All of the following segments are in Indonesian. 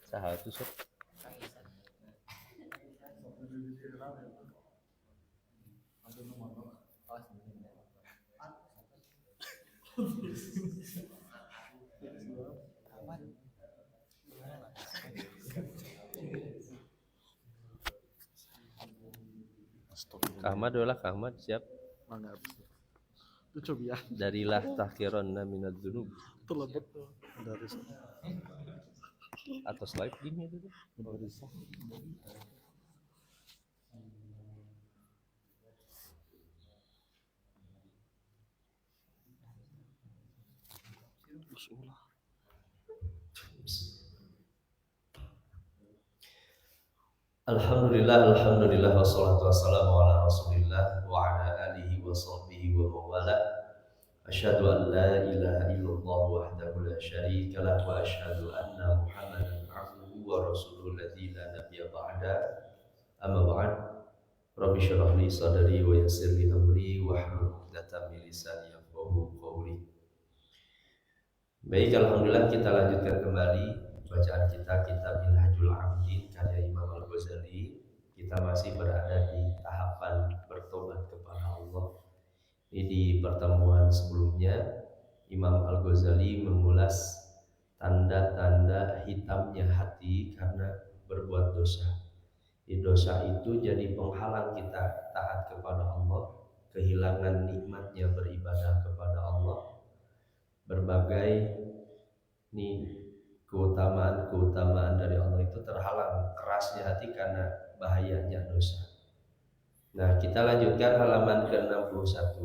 Saha tuh sok. Kak Ahmad lah, Kak Ahmad siap. Itu coba ya. Darilah tahkironna minadz dzunub. Terlebet dari Atau slide gini itu. Alhamdulillah wassalatu wassalamu ala Rasulillah wa ala alihi wa sahbihi wa mawala. Asyhadu an la ilaha illallah wahdahu la syarika lah wa asyhadu anna Muhammadan abduhu wa rasuluhu alladzi la nabiyya ba'da. Amma ba'd. Rabbi shrah li sadri wa yassir li amri wa hlul 'uqdatam min lisani yafqahu qawli. Baik, alhamdulillah kita lanjutkan kembali bacaan kita kitab Minhajul Abidin karya Imam Al-Ghazali. Kita masih berada di tahapan bertobat kepada Allah. Ini di pertemuan sebelumnya Imam Al-Ghazali mengulas tanda-tanda hitamnya hati karena berbuat dosa. Dosa itu jadi penghalang kita taat kepada Allah, kehilangan nikmatnya beribadah kepada Allah. Berbagai keutamaan dari Allah itu terhalang kerasnya hati karena bahayanya dosa. Nah, kita lanjutkan halaman ke-61.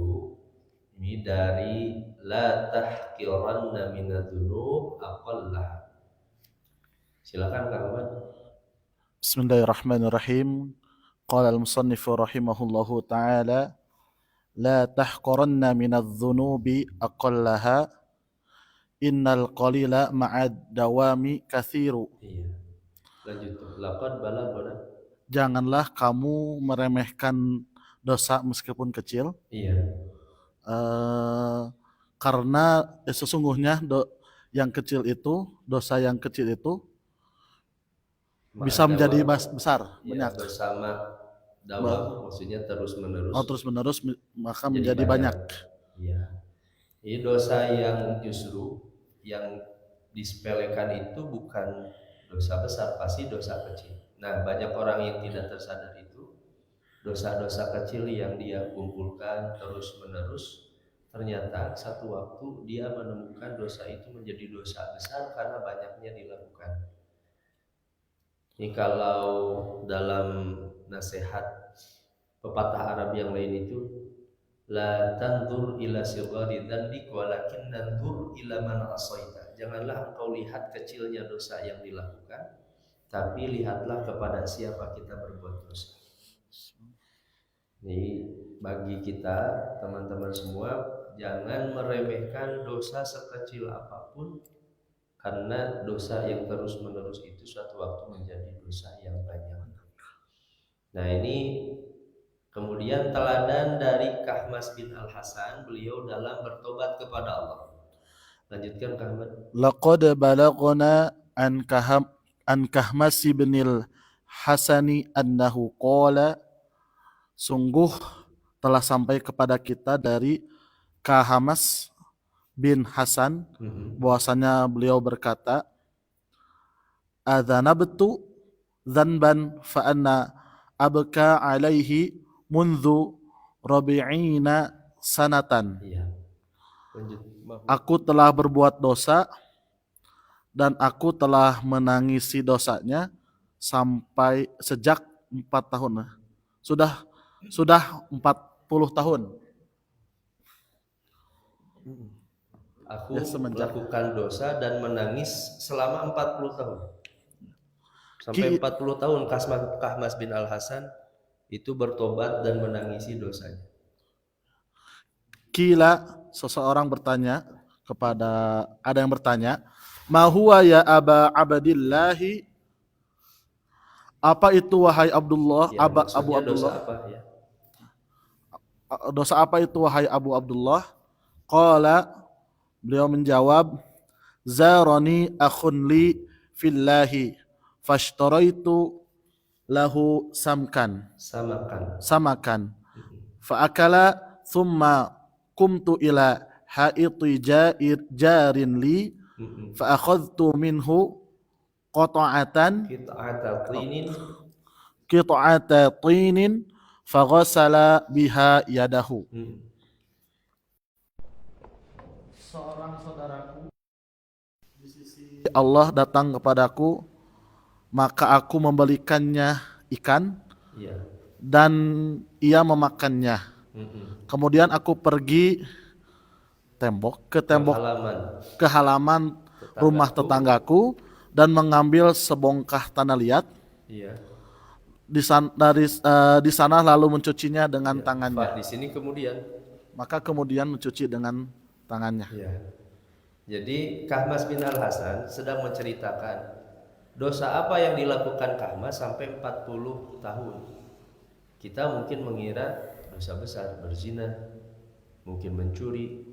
Ini dari la tahqiranna minadz-dzunub aqallah. Silakan Kang Ahmad. Bismillahirrahmanirrahim. Qala al-musannif rahimahullahu ta'ala la tahqiranna minadz-dzunubi aqallaha innal qalila ma'ad dawami kathiru. Iya. Lanjut. Laqad balaghana. Janganlah kamu meremehkan dosa meskipun kecil. Iya. Karena sesungguhnya dosa yang kecil itu bisa menjadi besar, ya, banyak. Bersama dawam maksudnya terus menerus. Maka menjadi banyak. Iya. Ini dosa yang justru yang disepelekan itu bukan dosa besar, pasti dosa kecil. Nah, banyak orang yang tidak tersadar itu dosa-dosa kecil yang dia kumpulkan terus menerus, ternyata satu waktu dia menemukan dosa itu menjadi dosa besar karena banyaknya dilakukan. Ini kalau dalam nasihat pepatah Arab yang lain itu la tanzur ila sighari dzanbik walakin nanzur ila man asaita. Janganlah engkau lihat kecilnya dosa yang dilakukan, tapi lihatlah kepada siapa kita berbuat dosa. Ini bagi kita teman-teman semua, jangan meremehkan dosa sekecil apapun, karena dosa yang terus-menerus itu suatu waktu menjadi dosa yang banyak. Nah, ini kemudian teladan dari Kahmas bin Al-Hasan, beliau dalam bertobat kepada Allah. Lanjutkan Kak Ahmad. Laqad balaghana an Kahmas bin Al-Hasani annahu qala, sungguh telah sampai kepada kita dari Kahmas bin Hasan bahwasanya beliau berkata, adzanabtu dzanban fa anna abka alaihi mundu rabi'ina sanatan. Aku telah berbuat dosa dan aku telah menangisi dosanya sampai sejak 4 tahun. Sudah 40 tahun. Aku melakukan dosa dan menangis selama 40 tahun. Sampai 40 tahun Kahmas bin Al-Hasan itu bertobat dan menangisi dosanya. Kila, seseorang bertanya ada yang bertanya, ma huwa ya Aba Abdillahi, apa itu wahai Abdullah, ya, Abu Abdullah? Dosa apa, ya? Dosa apa itu wahai Abu Abdullah? Qala, beliau menjawab, zarani akhun li fillahi fashtaraitu lahu samakan faakala thumma kumtu ila haiti jarin li faakhadtu minhu qita'ata tinin faghasala biha yadahu. Seorang saudaraku di sisi Allah datang kepadaku, maka aku membelikannya ikan dan ia memakannya. Kemudian aku pergi ke halaman rumah tetanggaku dan mengambil sebongkah tanah liat. Di sana lalu mencucinya dengan tangannya. Di sini kemudian mencuci dengan tangannya. Jadi Kahmas bin Al-Hasan sedang menceritakan dosa apa yang dilakukan Kahmas sampai 40 tahun. Kita mungkin mengira dosa besar, berzina, mungkin mencuri,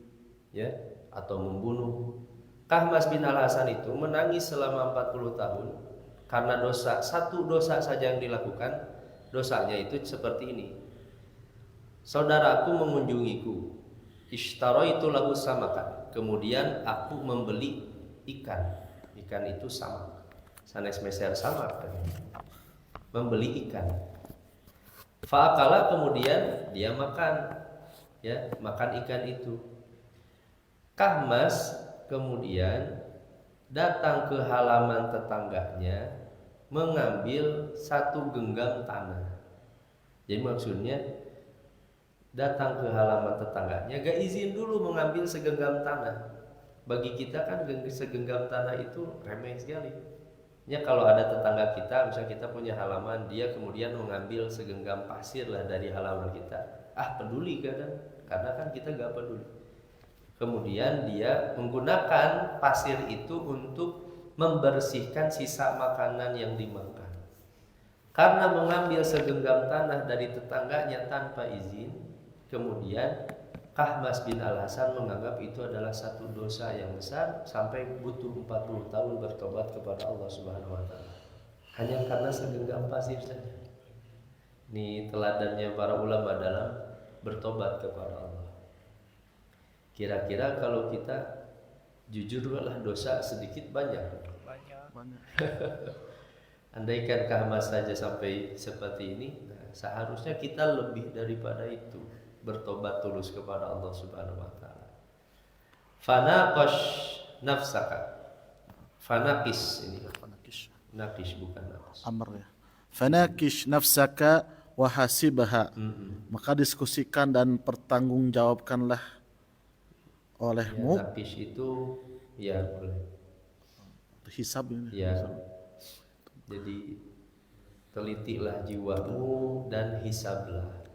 atau membunuh. Kahmas bin Al-Hasan itu menangis selama 40 tahun karena satu dosa saja yang dilakukan. Dosanya itu seperti ini. Saudaraku mengunjungiku, ishtaraitu lahu samakan. Kemudian aku membeli ikan itu samak. Sanes meser samak. Membeli ikan. Fa'akala, kemudian dia makan ikan itu. Kahmas kemudian datang ke halaman tetangganya mengambil satu genggam tanah. Jadi maksudnya datang ke halaman tetangganya, gak izin dulu mengambil segenggam tanah. Bagi kita kan segenggam tanah itu remeh sekali. Kalau ada tetangga kita, misalnya kita punya halaman, dia kemudian mengambil segenggam pasir lah dari halaman kita. Peduli kadang, karena kan kita gak peduli. Kemudian dia menggunakan pasir itu untuk membersihkan sisa makanan yang dimakan. Karena mengambil segenggam tanah dari tetangganya tanpa izin, kemudian Kahmas bin Al-Hasan menganggap itu adalah satu dosa yang besar sampai butuh 40 tahun bertobat kepada Allah Subhanahu wa taala. Hanya karena segenggam pasir saja. Ini teladannya para ulama dalam bertobat kepada Allah. Kira-kira kalau kita jujurlah dosa sedikit banyak. Andaikan Kahmas saja sampai seperti ini, seharusnya kita lebih daripada itu bertobat tulus kepada Allah Subhanahu wa taala. Fanaqash nafsaka. Fanaqis ini. Naqish bukan naqas. Amr ya. Fanakish nafsaka wa hasibha. Maka diskusikan dan pertanggungjawabkanlah olehmu. Naqish itu boleh. Hisab ini. Jadi telitilah jiwamu dan hisablah.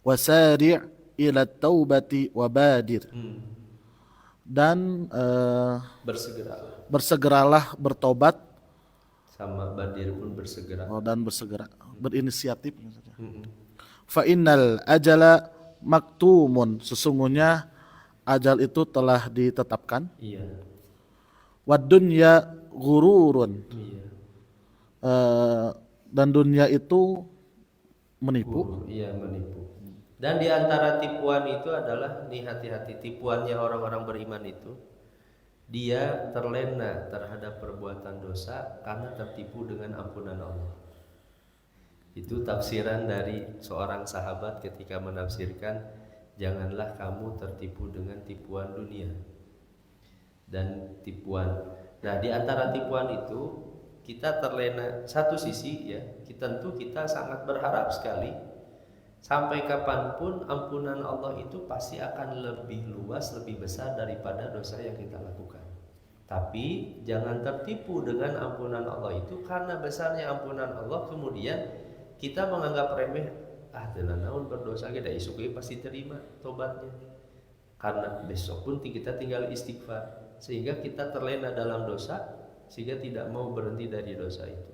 Wasari' ila taubati wabadir. Dan bersegeralah bertobat. Sama badir pun bersegera. Dan bersegera, berinisiatif. Fa innal ajala maktumun, sesungguhnya ajal itu telah ditetapkan. Wad dunya ghururun. Dan dunia itu menipu. Menipu. Dan di antara tipuan itu adalah, nih hati-hati, tipuannya orang-orang beriman itu, dia terlena terhadap perbuatan dosa karena tertipu dengan ampunan Allah. Itu tafsiran dari seorang sahabat ketika menafsirkan, janganlah kamu tertipu dengan tipuan dunia dan tipuan. Nah, di antara tipuan itu kita terlena satu sisi, tentu kita sangat berharap sekali sampai kapanpun ampunan Allah itu pasti akan lebih luas, lebih besar daripada dosa yang kita lakukan. Tapi jangan tertipu dengan ampunan Allah itu, karena besarnya ampunan Allah kemudian kita menganggap remeh, tenan naon berdosa kita isuk pasti terima tobatnya. Karena besok pun kita tinggal istighfar, sehingga kita terlena dalam dosa sehingga tidak mau berhenti dari dosa itu.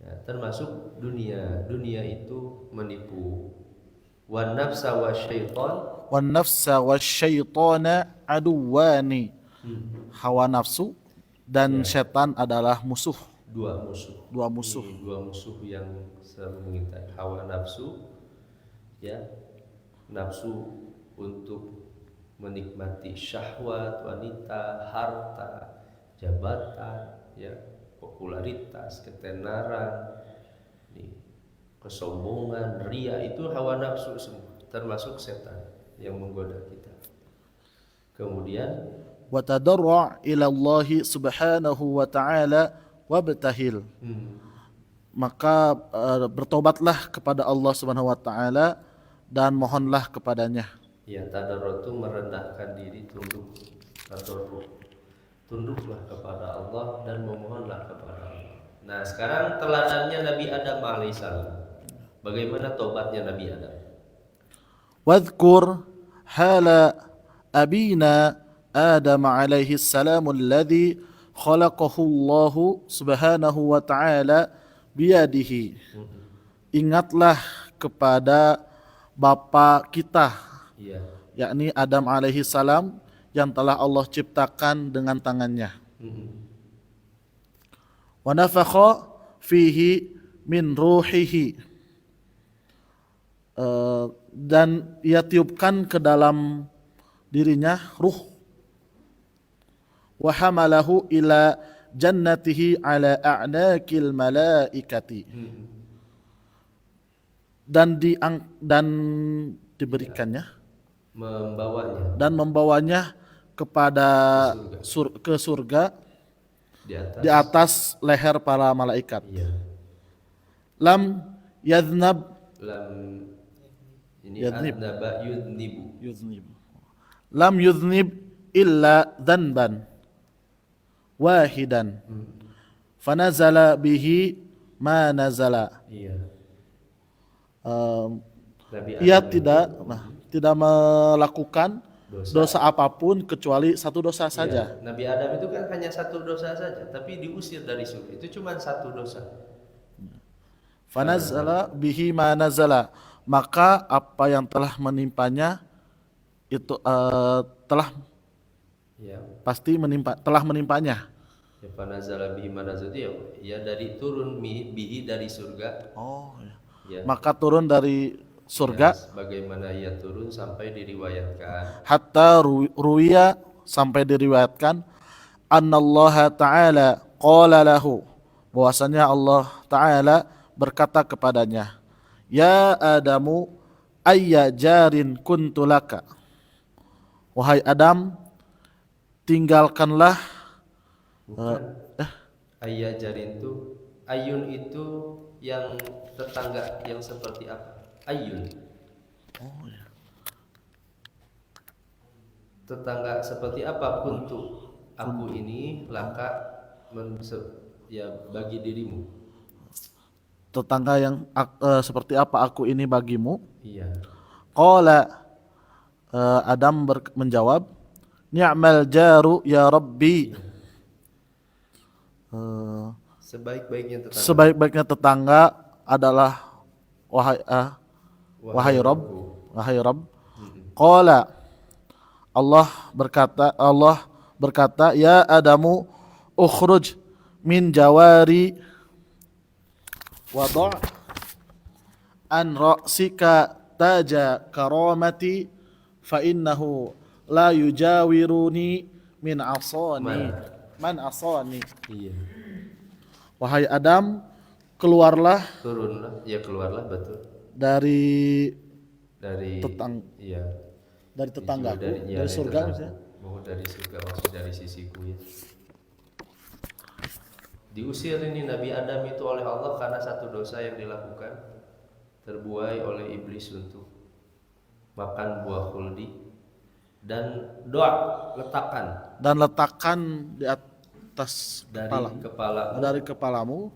Termasuk dunia itu menipu. Wan nafsa wasyaitan aduwani. Hawa nafsu dan setan adalah musuh. Dua musuh. Dua musuh. Ini dua musuh yang selalu mengintai. Hawa nafsu, ya, nafsu untuk menikmati syahwat wanita, harta, jabatan, ya, popularitas, ketenaran, kesombongan, ria, itu hawa nafsu semua, termasuk setan yang menggoda kita. Kemudian Wa tadarru' ila Allah subhanahu wa ta'ala wabtahil. Maka bertobatlah kepada Allah subhanahu wa ta'ala dan mohonlah kepadanya. ya, tadarru' itu merendahkan diri, tunduk, tunduklah kepada Allah dan memohonlah kepada Allah. Nah, sekarang teladannya Nabi Adam alaihissalam. Bagaimana tobatnya Nabi Adam? Wadhkur hala abina Adam alaihi salam alladhi khalaqahu Allah subhanahu wa ta'ala biyadihi. Ingatlah kepada bapa kita, yakni Adam alaihi salam yang telah Allah ciptakan dengan tangannya. Wa nafakha fihi min ruhihi. Dan ia tiupkan ke dalam dirinya ruh. Wa hamalahu ila jannatihi ala a'naqil malaikati. Dan diberikannya, membawanya kepada ke surga di atas leher para malaikat. Lam yadhnab, lam yudhnib illa dhanban wahidan fanazala bihi ma nazala. Ia tidak melakukan dosa apapun kecuali satu dosa saja. Nabi Adam itu kan hanya satu dosa saja, tapi diusir dari surga itu cuma satu dosa. Fanazala bihi ma nazala, maka apa yang telah menimpanya itu pasti telah menimpanya. Ya, fanazala bihi ma nazala, ya dari turun bihi dari surga. Ya. Maka turun dari surga. Ya, bagaimana ia turun sampai diriwayatkan. Hatta ruwiya, sampai diriwayatkan. Annallaha ta'ala qala lahu, bahwasanya Allah Ta'ala berkata kepadanya, ya Adamu ayya jarin kuntu laka. Wahai Adam, tinggalkanlah. Ayya jarin itu, ayun itu yang tetangga yang seperti apa? Ayun. Tetangga seperti apa? Kuntu, aku ini laka bagi dirimu. Tetangga yang seperti apa aku ini bagimu? Iya. Qala, Adam menjawab, ni'mal jaru ya Rabbi. Sebaik-baiknya tetangga adalah wahai Rabb. Qala, Allah berkata, ya Adamu ukhruj min jawari wada' an ra'sika taja karamati fa innahu la yujawiruni min asani man asani. Wahai Adam, keluarlah betul dari tetanggaku, dari surga maksudnya. Dari surga, maksud dari sisiku, ya. Diusir ini Nabi Adam itu oleh Allah karena satu dosa yang dilakukan, terbuai oleh iblis untuk makan buah khuldi, dan letakkan di atas dari kepalamu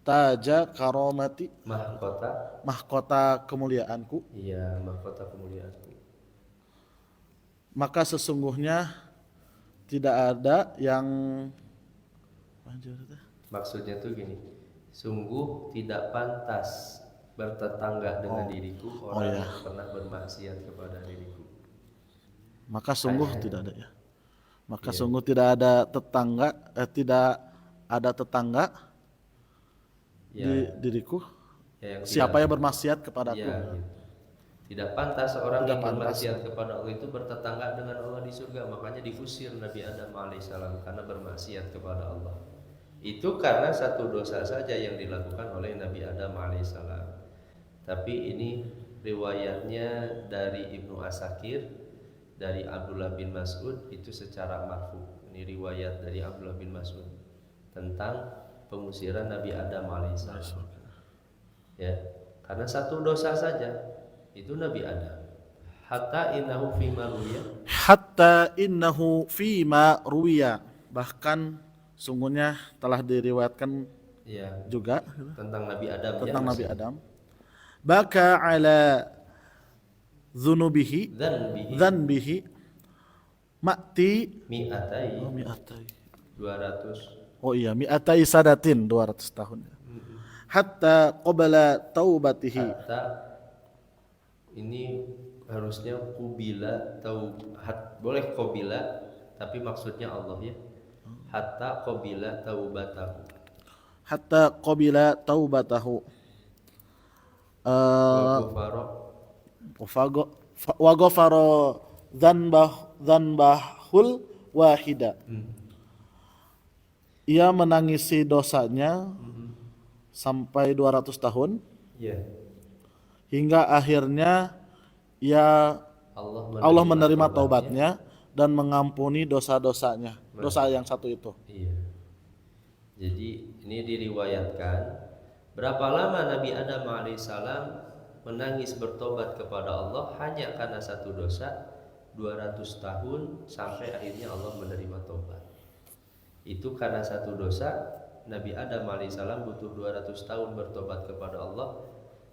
taja karomati, mahkota kemuliaanku. Iya, mahkota kemuliaanku. Maka sesungguhnya tidak ada yang, maksudnya tuh gini, sungguh tidak pantas bertetangga dengan diriku orang yang pernah bermaksiat kepada diriku. Maka sungguh tidak ada ya. Maka Iya. sungguh tidak ada tetangga Ya, di diriku ya yang siapa yang tidak, bermaksiat kepadaku. ya gitu. Tidak pantas orang Tidak yang pantas. bermaksiat kepada Allah itu bertetangga dengan Allah di surga. Makanya diusir Nabi Adam alaihissalam karena bermaksiat kepada Allah. Itu karena satu dosa saja yang dilakukan oleh Nabi Adam alaihissalam. Tapi ini riwayatnya dari Ibnu Asakir, dari Abdullah bin Mas'ud, itu secara marfu. Ini riwayat dari Abdullah bin Mas'ud tentang pengusiran Nabi Adam alaihissalam. Ya, karena satu dosa saja itu Nabi Adam. Hatta innahu fima ruya. Hatta innahu fima ruwiya, bahkan sungguhnya telah diriwayatkan Ya, juga tentang Nabi Adam tentang ya. Nabi Adam, baka ala dzunubihi Dzanbihi dzanbihi ma'ti mi'atai 200. oh iya mi'atai sadatin 200 tahun, hatta qabala taubatihi. Hatta ini harusnya kubila boleh qabila tapi maksudnya Allah ya. Hatta qabila taubatahu. Hatta qabila taubatahu wa ghafara dzanbahul wahida. Ia menangisi dosanya sampai 200 tahun Ya. hingga akhirnya Allah menerima taubatnya dan mengampuni dosa-dosanya, dosa yang satu itu. Iya. Jadi ini diriwayatkan berapa lama Nabi Adam alaihissalam menangis bertobat kepada Allah hanya karena satu dosa, 200 tahun sampai akhirnya Allah menerima tobat. Itu karena satu dosa Nabi Adam alaihissalam butuh 200 tahun bertobat kepada Allah,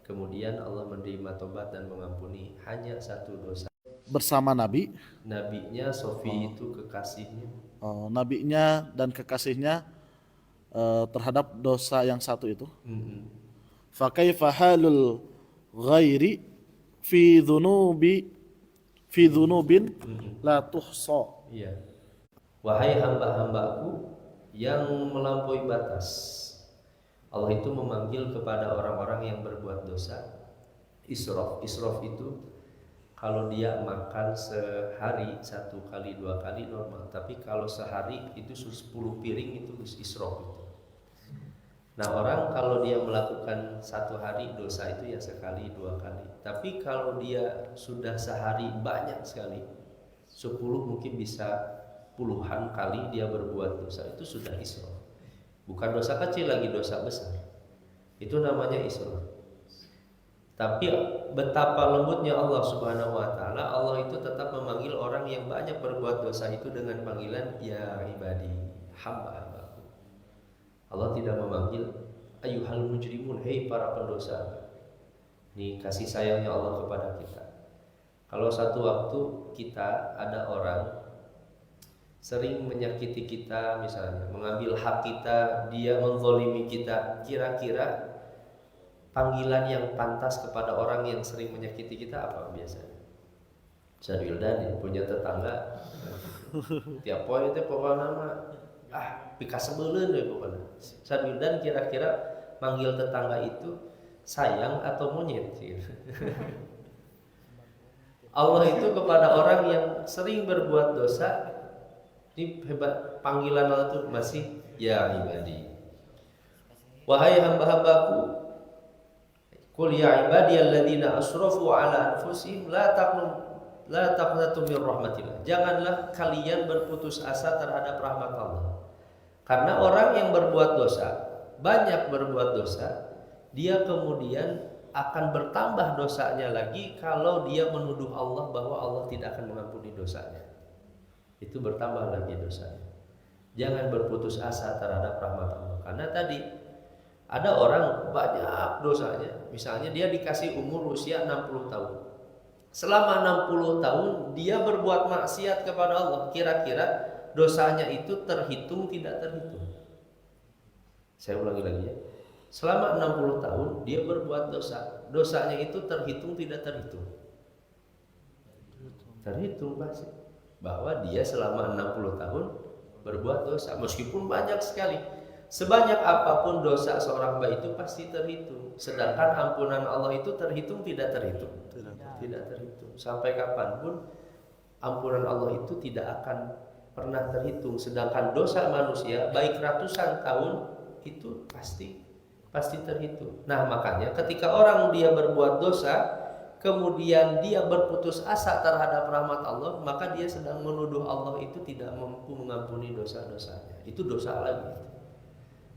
kemudian Allah menerima tobat dan mengampuni hanya satu dosa. Bersama Nabinya Sofi itu kekasihnya. nabinya dan kekasihnya terhadap dosa yang satu itu. Fa kaifa halul ghairi fi dzunubin la tuhsa. Iya. Wahai hamba-hambaku yang melampaui batas. Allah itu memanggil kepada orang-orang yang berbuat dosa israf. Israf itu kalau dia makan sehari 1 kali 2 kali normal, tapi kalau sehari itu 10 piring itu israf itu. Nah, orang kalau dia melakukan satu hari dosa itu ya sekali 2 kali. Tapi kalau dia sudah sehari banyak sekali, 10 mungkin bisa puluhan kali dia berbuat dosa, itu sudah israf. Bukan dosa kecil lagi, dosa besar. Itu namanya israf. Tapi betapa lembutnya Allah Subhanahu wa taala, Allah itu tetap memanggil orang yang banyak berbuat dosa itu dengan panggilan ya ibadi, hamba-hambaku. Allah tidak memanggil ayyuhal mujrimun, hei para pendosa. Ini kasih sayangnya Allah kepada kita. Kalau satu waktu kita ada orang sering menyakiti kita, misalnya mengambil hak kita, dia menzalimi kita, kira-kira panggilan yang pantas kepada orang yang sering menyakiti kita apa biasanya? Sadwildan punya tetangga tiap poin itu pokoknya mah pika sebelen we pokoknya. Sadwildan kira-kira manggil tetangga itu sayang atau monyet sih? Allah itu kepada orang yang sering berbuat dosa, ini hebat, panggilan Allah itu masih ya ibadi. Wahai hamba-hambaku, qul ya ibadiyalladzina asrafu ala anfusihim la taqnatu min rahmatillah. Janganlah kalian berputus asa terhadap rahmat Allah. Karena orang yang berbuat dosa, banyak berbuat dosa, dia kemudian akan bertambah dosanya lagi kalau dia menuduh Allah bahwa Allah tidak akan mengampuni dosanya. Itu bertambah lagi dosanya. Jangan berputus asa terhadap rahmat Allah. Karena tadi ada orang banyak dosanya. Misalnya dia dikasih umur usia 60 tahun. Selama 60 tahun dia berbuat maksiat kepada Allah. Kira-kira dosanya itu terhitung tidak terhitung? Saya ulangi lagi ya. Selama 60 tahun dia berbuat dosa. Dosanya itu terhitung tidak terhitung? Terhitung pasti. bahwa dia selama 60 tahun berbuat dosa meskipun banyak sekali. Sebanyak apapun dosa seorang hamba itu pasti terhitung. Sedangkan ampunan Allah itu terhitung tidak terhitung? Tidak terhitung. Sampai kapanpun ampunan Allah itu tidak akan pernah terhitung. Sedangkan dosa manusia baik ratusan tahun itu pasti terhitung. Nah, makanya ketika orang dia berbuat dosa kemudian dia berputus asa terhadap rahmat Allah, maka dia sedang menuduh Allah itu tidak mampu mengampuni dosa-dosanya. Itu dosa lagi.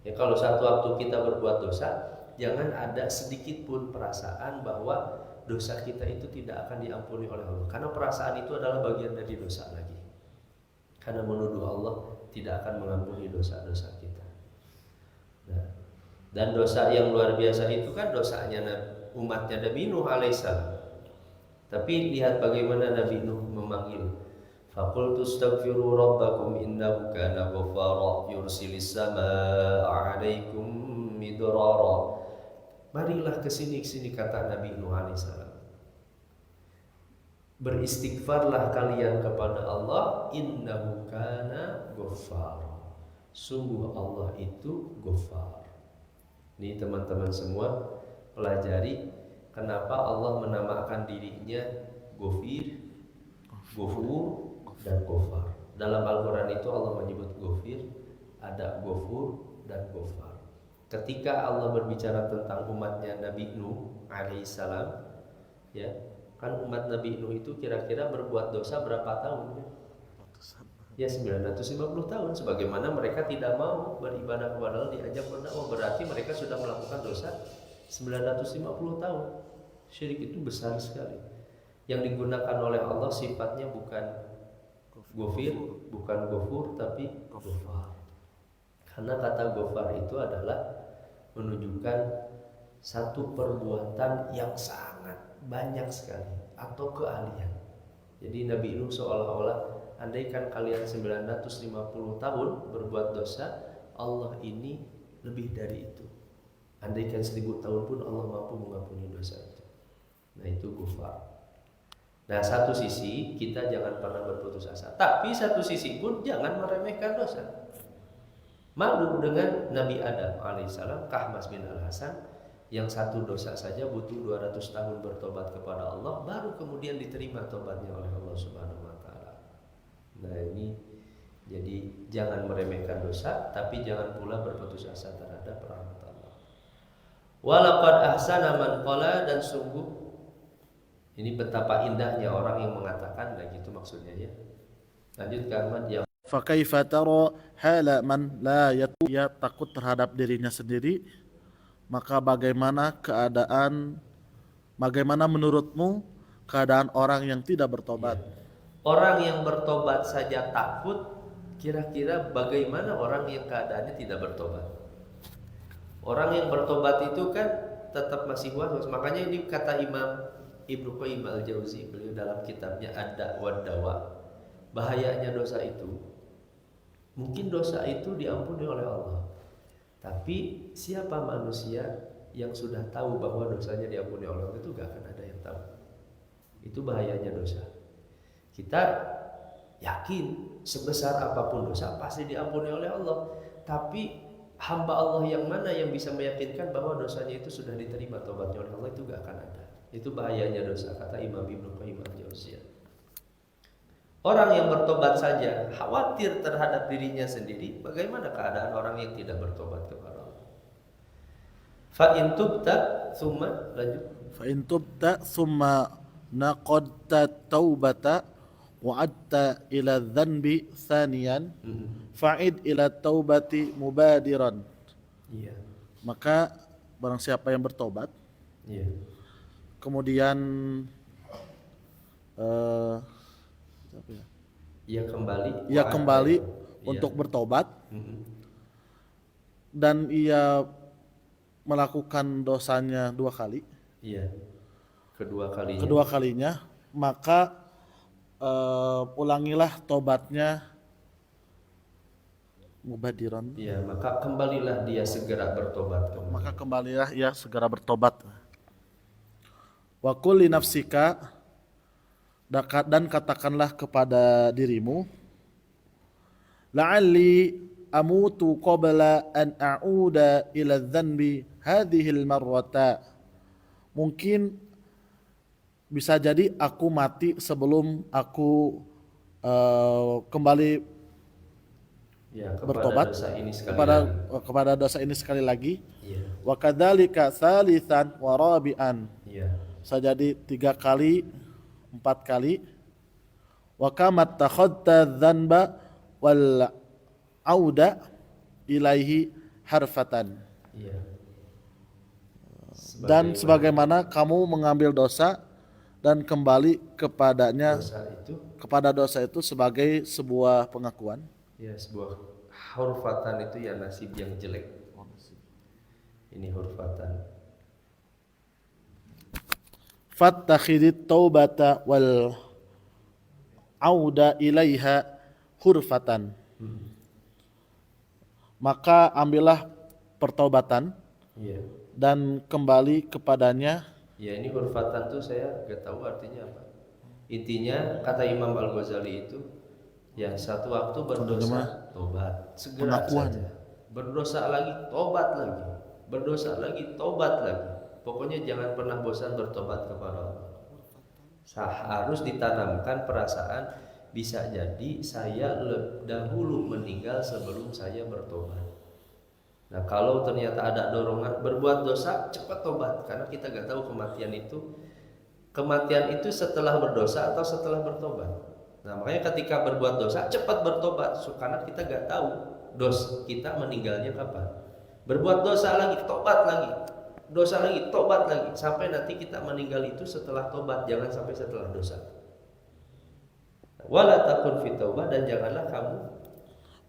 Ya, kalau satu waktu kita berbuat dosa, jangan ada sedikit pun perasaan bahwa dosa kita itu tidak akan diampuni oleh Allah. Karena perasaan itu adalah bagian dari dosa lagi. Karena menuduh Allah tidak akan mengampuni dosa-dosa kita. Nah, dan dosa yang luar biasa itu kan dosanya umatnya Nabi Nuh alaihissalam. Tapi lihat bagaimana Nabi Nuh memanggil, faqultu astaghfiru rabbakum innahu kana ghaffara yursilis samaa'a 'alaikum midrara. Marilah ke sini kata Nabi Nuh alaihissalam. Beristighfarlah kalian kepada Allah, innahu kana ghaffara. Sungguh Allah itu Ghaffar. Ini teman-teman semua pelajari kenapa Allah menamakan dirinya Ghafir, Ghafur, dan Ghaffar. Dalam Al-Quran itu Allah menyebut Ghafir, ada Ghafur dan Ghaffar. Ketika Allah berbicara tentang umatnya Nabi Nuh alaihissalam, ya, kan umat Nabi Nuh itu kira-kira berbuat dosa berapa tahun? Ya 950 tahun. Sebagaimana mereka tidak mau beribadah kepada Allah, diajak berdakwah, berarti mereka sudah melakukan dosa 950 tahun. Syirik itu besar sekali. Yang digunakan oleh Allah sifatnya bukan Ghafir, bukan Ghafur, tapi Ghaffar. Karena kata Ghaffar itu adalah menunjukkan satu perbuatan yang sangat banyak sekali atau keahlian. Jadi Nabi Nuh seolah-olah andaikan kalian 950 tahun berbuat dosa, Allah ini lebih dari itu. Andaikan 1000 tahun pun Allah mampu mengampuni dosa itu. Nah, itu Ghaffar. Nah, satu sisi kita jangan pernah berputus asa, tapi satu sisi pun jangan meremehkan dosa. Malu dengan Nabi Adam alaihissalam, Kahmas bin Al-Hasan, yang satu dosa saja butuh 200 tahun bertobat kepada Allah, baru kemudian diterima tobatnya oleh Allah Subhanahu wa taala. Nah, ini jadi jangan meremehkan dosa, tapi jangan pula berputus asa terhadap rahmat Allah. Walaqad ahsana man qala, dan sungguh ini betapa indahnya orang yang mengatakan, nah gitu maksudnya ya. Lanjut ke Ahmad yang Fa kaifa tara hala man la ya takut terhadap dirinya sendiri, maka bagaimana menurutmu keadaan orang yang tidak bertobat? Orang yang bertobat saja takut, kira-kira bagaimana orang yang keadaannya tidak bertobat? Orang yang bertobat itu kan tetap masih was-was. Makanya ini kata Imam Ibnu Qayyim Al-Jauzi, beliau dalam kitabnya Ad-Da' wa Dawa, bahayanya dosa itu, mungkin dosa itu diampuni oleh Allah, tapi siapa manusia yang sudah tahu bahwa dosanya diampuni oleh Allah? Itu gak akan ada yang tahu. Itu bahayanya dosa. Kita yakin sebesar apapun dosa pasti diampuni oleh Allah, tapi hamba Allah yang mana yang bisa meyakinkan bahwa dosanya itu sudah diterima tobatnya oleh Allah? Itu gak akan ada. Itu bahayanya dosa, kata Imam Ibnu Qayyim Al-Jauziyah. Orang yang bertobat saja khawatir terhadap dirinya sendiri, bagaimana keadaan orang yang tidak bertobat kepada Allah? Fa in tubta tsumma, lanjut. Fa in tubta tsumma naqadta taubata wa'adta ila dzanbi tsaniyan fa'id ila taubati mubadiran. Iya. Maka barang siapa yang bertobat, Iya. kemudian ia kembali untuk bertobat, dan ia melakukan dosanya 2 kali. Iya. Kedua kalinya, maka ulangilah tobatnya mubadiran. Iya, maka kembalilah dia segera bertobat. Maka kembalilah ia segera bertobat. Wa qul li nafsika, dan katakanlah kepada dirimu, la'alli amutu qabla an a'uda ila dhanbi hadhihi al-marrata. Mungkin bisa jadi aku mati sebelum aku kembali bertobat dosa ini sekali kepada lagi. kepada dosa ini sekali lagi. Iya. Wa kadzalika tsalitsan wa rabi'an. Iya. Bisa jadi 3 kali, 4 kali. Wa kama takhadta dzanba wal auda ilaihi harfatan. Iya. Dan sebagaimana kamu mengambil dosa dan kembali kepadanya, kepada dosa itu sebagai sebuah pengakuan. Ya, sebuah hurfatan itu ya nasib yang jelek. Ini hurfatan. Fattakhidit taubata wal auda ilaiha hurfatan. Maka ambillah pertaubatan, Iya. dan kembali kepadanya. Ya, ini hurfatan tuh saya gak tahu artinya apa. Intinya kata Imam Al-Ghazali itu, ya satu waktu berdosa, tobat, segera pengakuan. saja. Berdosa lagi, tobat lagi. Berdosa lagi, tobat lagi. Pokoknya jangan pernah bosan bertobat kepada Allah. Harus ditanamkan perasaan, bisa jadi saya dahulu meninggal sebelum saya bertobat. Nah, kalau ternyata ada dorongan berbuat dosa, cepat tobat, karena kita gak tahu kematian itu setelah berdosa atau setelah bertobat. Nah, makanya ketika berbuat dosa cepat bertobat, karena kita gak tahu kita meninggalnya kapan. Berbuat dosa lagi, tobat lagi, dosa lagi, tobat lagi, sampai nanti kita meninggal itu setelah tobat, jangan sampai setelah dosa. Wala takun fit taubah, dan janganlah kamu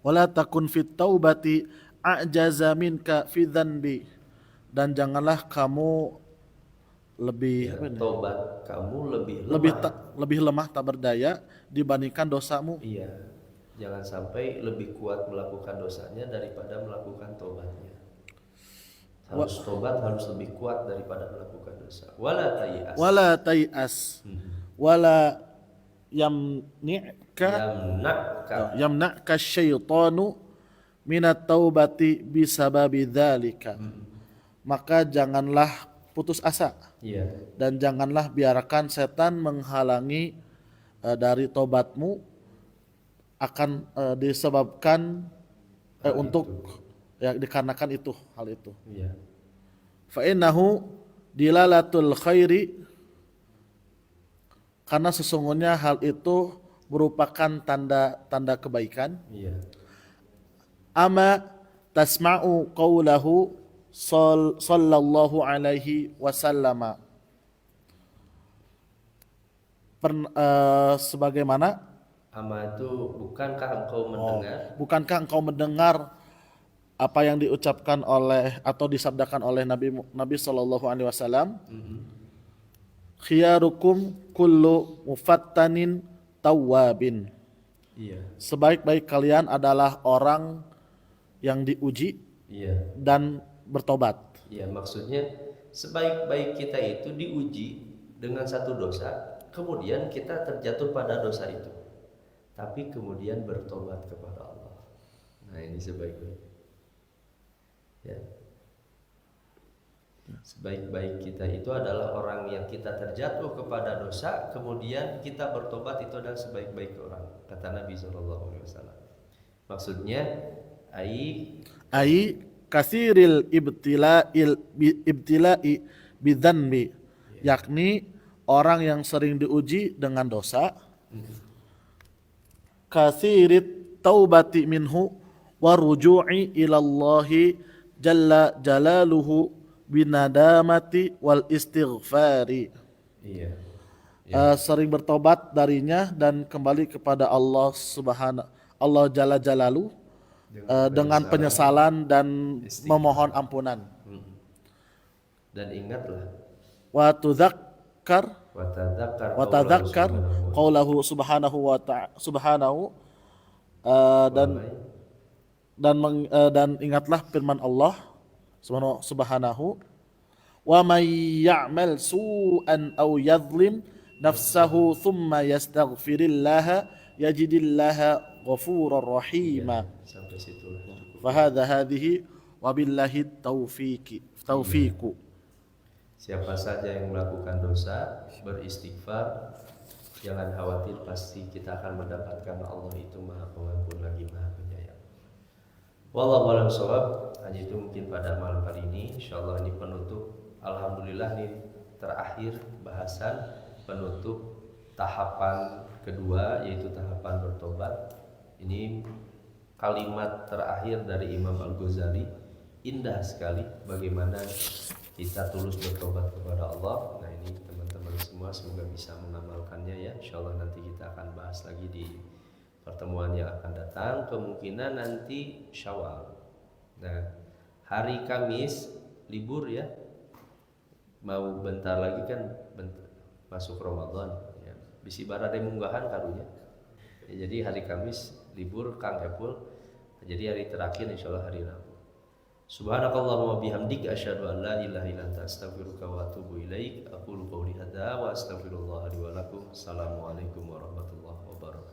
Wala takun fit taubati a'jaza minka fi dzanbi, dan janganlah kamu lebih tobat kamu lebih lemah tak berdaya dibandingkan dosamu. Iya, jangan sampai lebih kuat melakukan dosanya daripada melakukan tobatnya. Harus tobat harus lebih kuat daripada melakukan dosa. Wala tayas. Wala yamna'ka syaitanu minat taubati bisababi dzalika. Maka janganlah putus asa. Iya. Dan janganlah biarkan setan menghalangi dari tobatmu akan disebabkan untuk ya dikarenakan itu, hal itu. Iya. Fa innahu dilalatul khairi, karena sesungguhnya hal itu merupakan tanda kebaikan. Iya. Ama tasma'u qawlahu sallallahu alaihi wasallama, sebagaimana Ama itu bukankah engkau mendengar apa yang diucapkan oleh atau disabdakan oleh Nabi sallallahu alaihi wasallam, khiyarukum kullu mufattanin tawwabin. Iya. Sebaik-baik kalian adalah orang yang diuji, iya, dan bertobat. Iya, maksudnya sebaik-baik kita itu diuji dengan satu dosa, kemudian kita terjatuh pada dosa itu, tapi kemudian bertobat kepada Allah. Nah, ini sebaik-baik. Ya. Sebaik-baik kita itu adalah orang yang kita terjatuh kepada dosa, kemudian kita bertobat, itu adalah sebaik-baik orang, kata Nabi SAW. Maksudnya ai kasiril ibtila'i bidzanbi, yakni orang yang sering diuji dengan dosa, kasirit taubati minhu wa ruju'i ilallahi jalla jalaluhu binadamati wal istighfari. Iya. Sering bertobat darinya dan kembali kepada Allah Jalla Jalalu dengan penyesalan dan memohon ampunan. Dan ingatlah Wa tudzakkar wa tadzakkar qaulahu subhanahu wa subhanahu dan ingatlah firman Allah subhanahu wa may ya'mal su'an aw yadhlim nafsahu thumma yastaghfirillaha yajidillaha ghafurar rahima. Sampai situlah cukup. Fahadha hadhihi wabillahi taufiqu. Siapa saja yang melakukan dosa, beristighfar, jangan khawatir, pasti kita akan mendapatkan Allah itu Maha Pengampun lagi Maha Penyayang. Wallahu a'lam shawab. Hanya itu mungkin pada malam kali ini. Insyaallah ini penutup. Alhamdulillah ini terakhir bahasan penutup tahapan kedua, yaitu tahapan bertobat. Ini kalimat terakhir dari Imam Al-Ghazali. Indah sekali bagaimana kita tulus bertobat kepada Allah. Nah ini teman-teman semua semoga bisa mengamalkannya ya. Insyaallah nanti kita akan bahas lagi di pertemuan yang akan datang. Kemungkinan nanti Syawal. Nah hari Kamis libur ya. Mau bentar lagi kan masuk Ramadan ya. Bisi barade munggahan karunya ya, jadi hari Kamis libur Kang Epul. Jadi hari terakhir insyaallah hari Rabu. Subhanakallahumma wa bihamdika asyhadu an la ilaha illa anta astaghfiruka wa atubu ilaik. Aqulu qouli hadza wa astaghfirullah li wa lakum. Assalamualaikum warahmatullahi wabarakatuh.